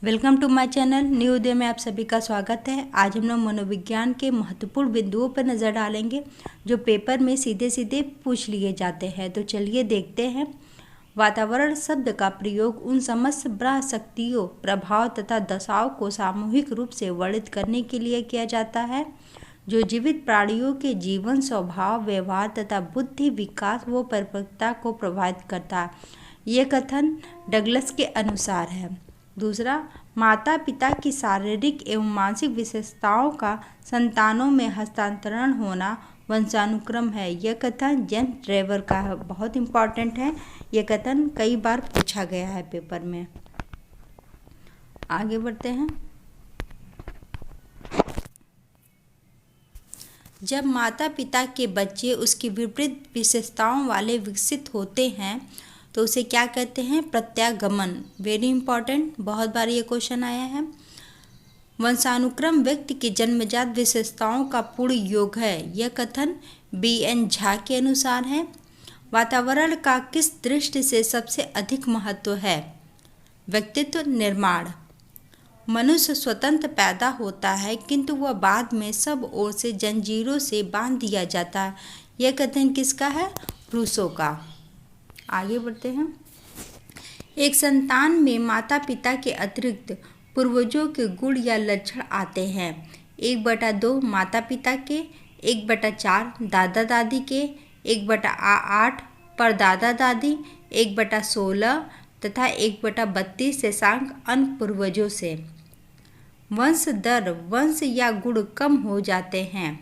Welcome to my channel new Uday में आप सभी का स्वागत है। आज हम लोग मनोविज्ञान के महत्वपूर्ण बिंदुओं पर नज़र डालेंगे जो पेपर में सीधे सीधे पूछ लिए जाते हैं। तो चलिए देखते हैं। वातावरण शब्द का प्रयोग उन समस्त ब्रह्म शक्तियों, प्रभाव तथा दशाओं को सामूहिक रूप से वर्णित करने के लिए किया जाता है जो जीवित प्राणियों के जीवन, स्वभाव, व्यवहार तथा बुद्धि विकास व परिपक्वता को प्रभावित करता है। ये कथन डगलस के अनुसार है। दूसरा, माता पिता की शारीरिक एवं मानसिक विशेषताओं का संतानों में हस्तांतरण होना वंशानुक्रम है। यह कथन जेम्स ट्रेवर का है, बहुत इम्पॉर्टेंट है। यह कथन कई बार पूछा गया है पेपर में। आगे बढ़ते हैं। जब माता पिता के बच्चे उसकी विपरीत विशेषताओं वाले विकसित होते हैं तो उसे क्या कहते हैं? प्रत्यागमन। वेरी इंपॉर्टेंट, बहुत बार ये क्वेश्चन आया है। वंशानुक्रम व्यक्ति की जन्मजात विशेषताओं का पूर्ण योग है। यह कथन B.N. झा के अनुसार है। वातावरण का किस दृष्टि से सबसे अधिक महत्व है? व्यक्तित्व निर्माण। मनुष्य स्वतंत्र पैदा होता है किंतु वह बाद में सब ओर से जंजीरों से बांध दिया जाता है। यह कथन किसका है? रूसो का। आगे बढ़ते हैं। एक संतान में माता पिता के अतिरिक्त पूर्वजों के गुण या लक्षण आते हैं। 1/2 माता पिता के, 1/4 दादा दादी के, 1/8 परदादा दादी, 1/16 तथा 1/32 शेषांक अन्य पूर्वजों से। वंश दर वंश या गुण कम हो जाते हैं।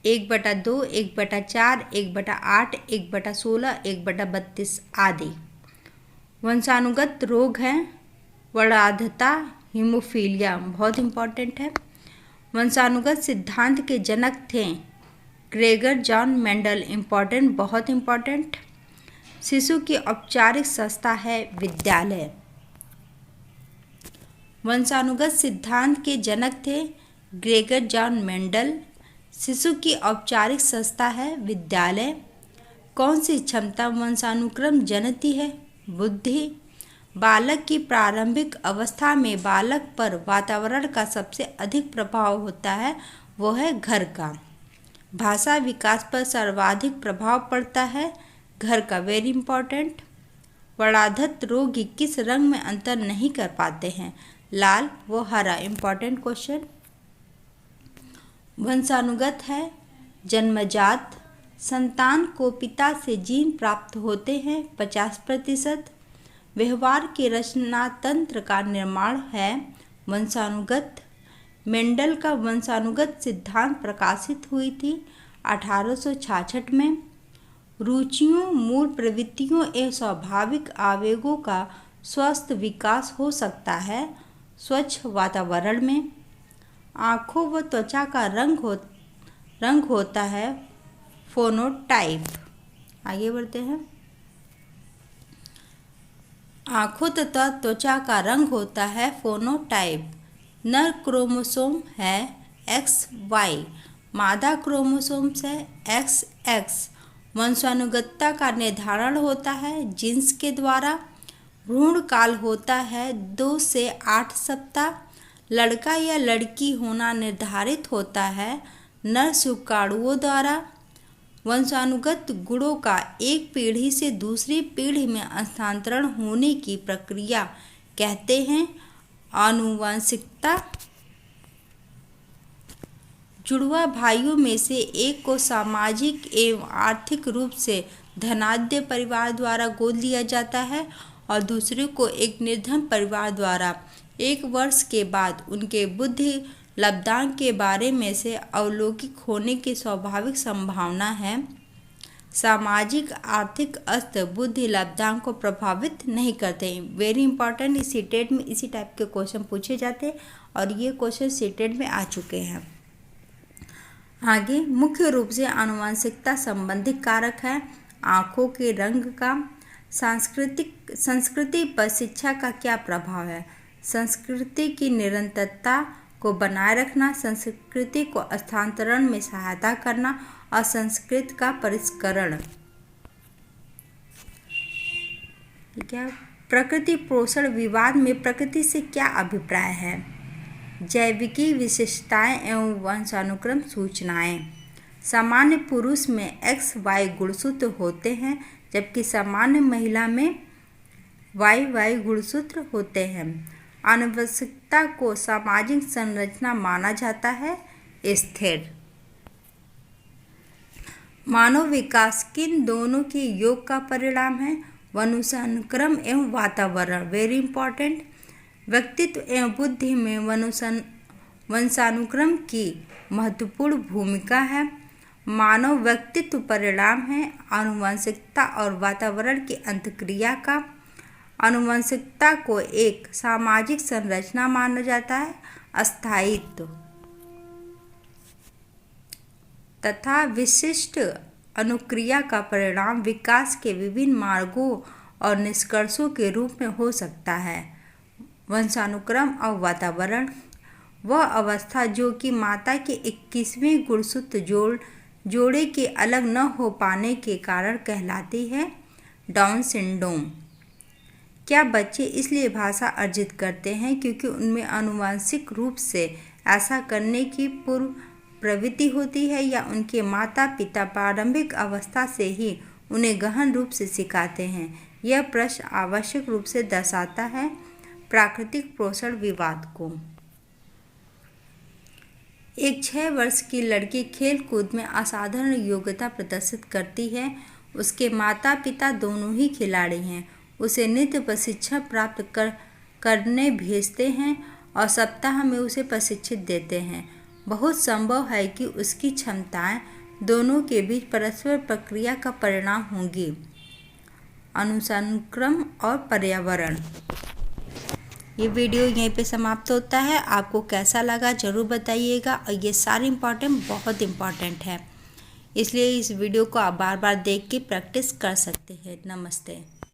1/2, 1/4, 1/8, 1/16, 1/32 आदि। वंशानुगत रोग हैं वर्णांधता, हीमोफीलिया, बहुत इम्पॉर्टेंट है। वंशानुगत सिद्धांत के जनक थे ग्रेगर जॉन मेंडल, इम्पॉर्टेंट, बहुत इम्पॉर्टेंट। शिशु की औपचारिक संस्था है विद्यालय। वंशानुगत सिद्धांत के जनक थे ग्रेगर जॉन मेंडल। शिशु की औपचारिक संस्था है विद्यालय। कौन सी क्षमता वंशानुक्रम जनती है? बुद्धि। बालक की प्रारंभिक अवस्था में बालक पर वातावरण का सबसे अधिक प्रभाव होता है, वो है घर का। भाषा विकास पर सर्वाधिक प्रभाव पड़ता है घर का, वेरी इंपॉर्टेंट। वर्णांधत रोगी किस रंग में अंतर नहीं कर पाते हैं? लाल व हरा, इंपॉर्टेंट क्वेश्चन। वंशानुगत है जन्मजात। संतान को पिता से जीन प्राप्त होते हैं 50%। व्यवहार के रचनातंत्र का निर्माण है वंशानुगत। मेंडल का वंशानुगत सिद्धांत प्रकाशित हुई थी 1866 में। रुचियों, मूल प्रवृत्तियों एवं स्वाभाविक आवेगों का स्वस्थ विकास हो सकता है स्वच्छ वातावरण में। आँखों व त्वचा का रंग होता है फोनोटाइप। आगे बढ़ते हैं। आँखों तथा त्वचा का रंग होता है फोनोटाइप। नर क्रोमोसोम है XY, मादा क्रोमोसोम्स है XX। वंशानुगतता का निर्धारण होता है जीन्स के द्वारा। भ्रूण काल होता है 2 से 8 सप्ताह। लड़का या लड़की होना निर्धारित होता है नर शुक्राणुओं द्वारा। वंशानुगत गुणों का एक पीढ़ी से दूसरी पीढ़ी में हस्तांतरण होने की प्रक्रिया कहते हैं आनुवंशिकता। जुड़वा भाइयों में से एक को सामाजिक एवं आर्थिक रूप से धनाढ्य परिवार द्वारा गोद लिया जाता है और दूसरे को एक निर्धन परिवार द्वारा। 1 वर्ष के बाद उनके बुद्धि लब्धांक के बारे में से अवलौकिक होने की स्वाभाविक संभावना है। सामाजिक आर्थिक अस्त्र बुद्धि लब्धांक को प्रभावित नहीं करते। वेरी इंपॉर्टेंट, इस सीटेट में इसी टाइप के क्वेश्चन पूछे जाते हैं और ये क्वेश्चन सीटेट में आ चुके हैं। आगे मुख्य रूप से आनुवंशिकता संबंधी कारक है। आँखों के रंग का। संस्कृति पर शिक्षा का क्या प्रभाव है? संस्कृति की निरंतरता को बनाए रखना, संस्कृति को स्थानांतरण में सहायता करना और संस्कृत का परिष्करण। ठीक है, प्रकृति पोषण विवाद में प्रकृति से क्या अभिप्राय है? जैविकी विशेषताएं एवं वंशानुक्रम सूचनाएं। सामान्य पुरुष में XY गुणसूत्र होते हैं, जबकि सामान्य महिला में YY गुणसूत्र होते हैं। आनुवंशिकता को सामाजिक संरचना माना जाता है। स्थिर मानव विकास किन दोनों के योग का परिणाम है? वंशानुक्रम एवं वातावरण। Very important. व्यक्तित्व एवं बुद्धि में वंशानुक्रम की महत्वपूर्ण भूमिका है। मानव व्यक्तित्व परिणाम है आनुवंशिकता और वातावरण की अंतःक्रिया का। आनुवंशिकता को एक सामाजिक संरचना माना जाता है। अस्थायित्व तथा विशिष्ट अनुक्रिया का परिणाम विकास के विभिन्न मार्गों और निष्कर्षों के रूप में हो सकता है। वंशानुक्रम और वातावरण वह अवस्था जो कि माता के 21वें गुणसूत्र जोड़े के अलग न हो पाने के कारण कहलाती है। Down syndrome. क्या बच्चे इसलिए भाषा अर्जित करते हैं क्योंकि उनमें आनुवंशिक रूप से ऐसा करने की पूर्व प्रवृत्ति होती है, या उनके माता पिता प्रारंभिक अवस्था से ही उन्हें गहन रूप से सिखाते हैं? यह प्रश्न आवश्यक रूप से दर्शाता है प्राकृतिक पोषण विवाद को। एक 6 वर्ष की लड़की खेल कूद में असाधारण योग्यता प्रदर्शित करती है। उसके माता पिता दोनों ही खिलाड़ी हैं। उसे नृत्य प्रशिक्षण प्राप्त करने भेजते हैं और सप्ताह में उसे प्रशिक्षित देते हैं। बहुत संभव है कि उसकी क्षमताएं दोनों के बीच परस्पर प्रक्रिया का परिणाम होंगी। अनुसंक्रम और पर्यावरण। ये वीडियो यहीं पे समाप्त होता है। आपको कैसा लगा ज़रूर बताइएगा, और ये सारे बहुत इम्पॉर्टेंट है, इसलिए इस वीडियो को आप बार बार देख के प्रैक्टिस कर सकते हैं। नमस्ते।